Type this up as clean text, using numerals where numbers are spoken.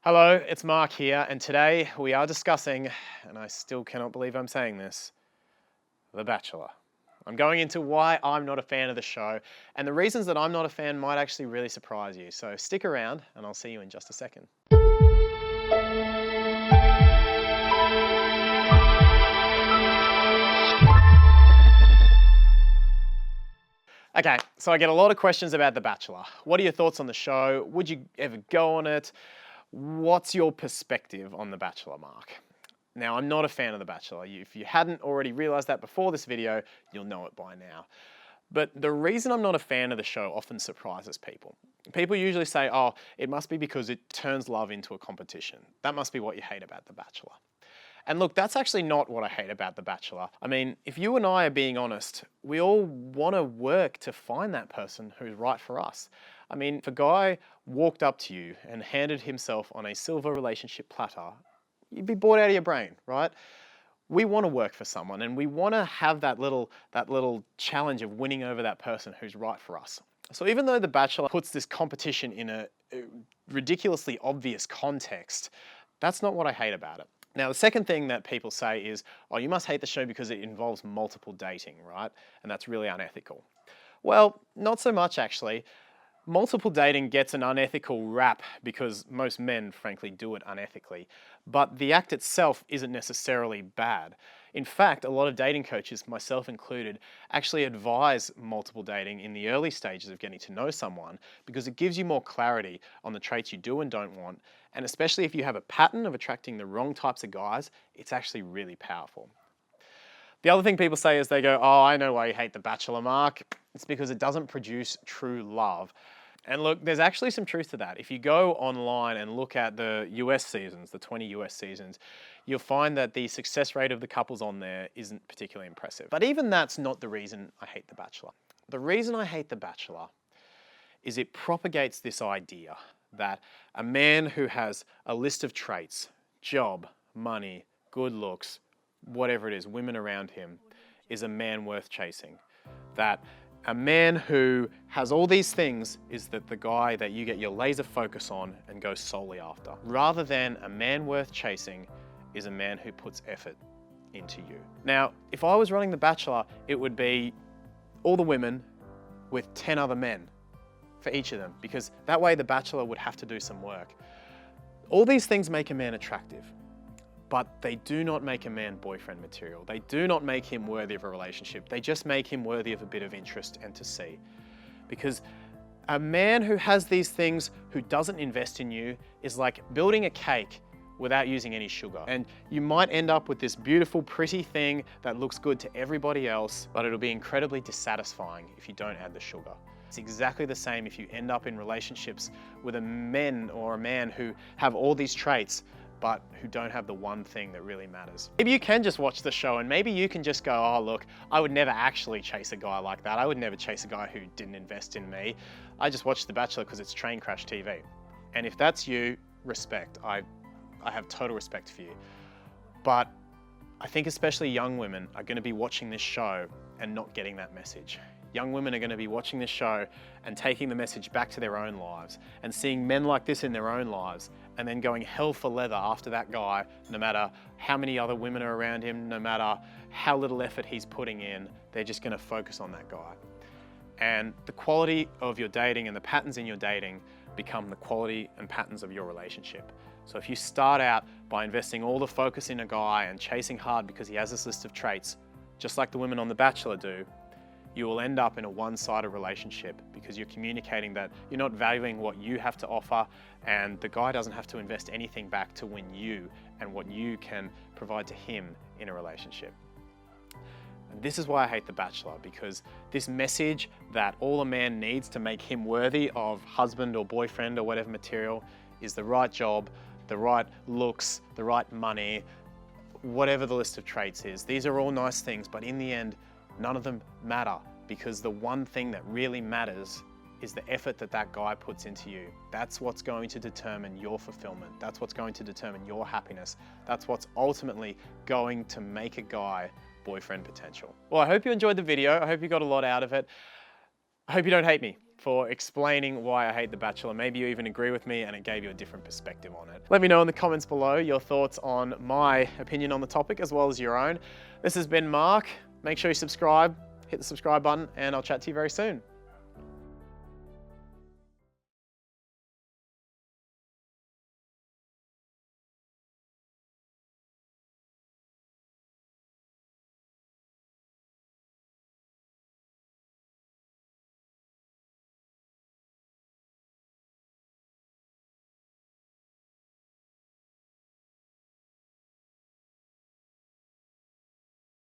Hello, it's Mark here, and today we are discussing, and I still cannot believe I'm saying this, The Bachelor. I'm going into why I'm not a fan of the show, and the reasons that I'm not a fan might actually really surprise you. So stick around, and I'll see you in just a second. Okay, so I get a lot of questions about The Bachelor. What are your thoughts on the show? Would you ever go on it? What's your perspective on The Bachelor, Mark? Now, I'm not a fan of The Bachelor. If you hadn't already realized that before this video, you'll know it by now. But the reason I'm not a fan of the show often surprises people. People usually say, oh, it must be because it turns love into a competition. That must be what you hate about The Bachelor. And look, that's actually not what I hate about The Bachelor. I mean, if you and I are being honest, we all want to work to find that person who's right for us. I mean, if a guy walked up to you and handed himself on a silver relationship platter, you'd be bored out of your brain, right? We want to work for someone, and we want to have that little challenge of winning over that person who's right for us. So even though The Bachelor puts this competition in a ridiculously obvious context, that's not what I hate about it. Now, the second thing that people say is, oh, you must hate the show because it involves multiple dating, right? And that's really unethical. Well, not so much actually. Multiple dating gets an unethical rap because most men, frankly, do it unethically. But the act itself isn't necessarily bad. In fact, a lot of dating coaches, myself included, actually advise multiple dating in the early stages of getting to know someone because it gives you more clarity on the traits you do and don't want. And especially if you have a pattern of attracting the wrong types of guys, it's actually really powerful. The other thing people say is they go, oh, I know why you hate The Bachelor, Mark. It's because it doesn't produce true love. And look, there's actually some truth to that. If you go online and look at the US seasons, the 20 US seasons, you'll find that the success rate of the couples on there isn't particularly impressive. But even that's not the reason I hate The Bachelor. The reason I hate The Bachelor is it propagates this idea that a man who has a list of traits, job, money, good looks, whatever it is, women around him, is a man worth chasing. That a man who has all these things is the guy that you get your laser focus on and go solely after. Rather than a man worth chasing is a man who puts effort into you. Now, if I was running The Bachelor, it would be all the women with 10 other men for each of them, because that way The Bachelor would have to do some work. All these things make a man attractive, but they do not make a man boyfriend material. They do not make him worthy of a relationship. They just make him worthy of a bit of interest and to see. Because a man who has these things, who doesn't invest in you, is like building a cake without using any sugar. And you might end up with this beautiful, pretty thing that looks good to everybody else, but it'll be incredibly dissatisfying if you don't add the sugar. It's exactly the same if you end up in relationships with a man who have all these traits, but who don't have the one thing that really matters. Maybe you can just watch the show and maybe you can just go, oh look, I would never actually chase a guy like that. I would never chase a guy who didn't invest in me. I just watched The Bachelor because it's train crash TV. And if that's you, respect. I have total respect for you. But I think especially young women are going to be watching this show and not getting that message. Young women are going to be watching this show and taking the message back to their own lives and seeing men like this in their own lives and then going hell for leather after that guy, no matter how many other women are around him, no matter how little effort he's putting in, they're just going to focus on that guy. And the quality of your dating and the patterns in your dating become the quality and patterns of your relationship. So if you start out by investing all the focus in a guy and chasing hard because he has this list of traits, just like the women on The Bachelor do, you will end up in a one-sided relationship because you're communicating that you're not valuing what you have to offer and the guy doesn't have to invest anything back to win you and what you can provide to him in a relationship. And this is why I hate The Bachelor, because this message that all a man needs to make him worthy of husband or boyfriend or whatever material is the right job, the right looks, the right money, whatever the list of traits is. These are all nice things, but in the end, none of them matter because the one thing that really matters is the effort that that guy puts into you. That's what's going to determine your fulfillment. That's what's going to determine your happiness. That's what's ultimately going to make a guy boyfriend potential. Well, I hope you enjoyed the video. I hope you got a lot out of it. I hope you don't hate me. for explaining why I hate The Bachelor. Maybe you even agree with me and it gave you a different perspective on it. Let me know in the comments below your thoughts on my opinion on the topic as well as your own. This has been Mark. Make sure you subscribe, hit the subscribe button, and I'll chat to you very soon.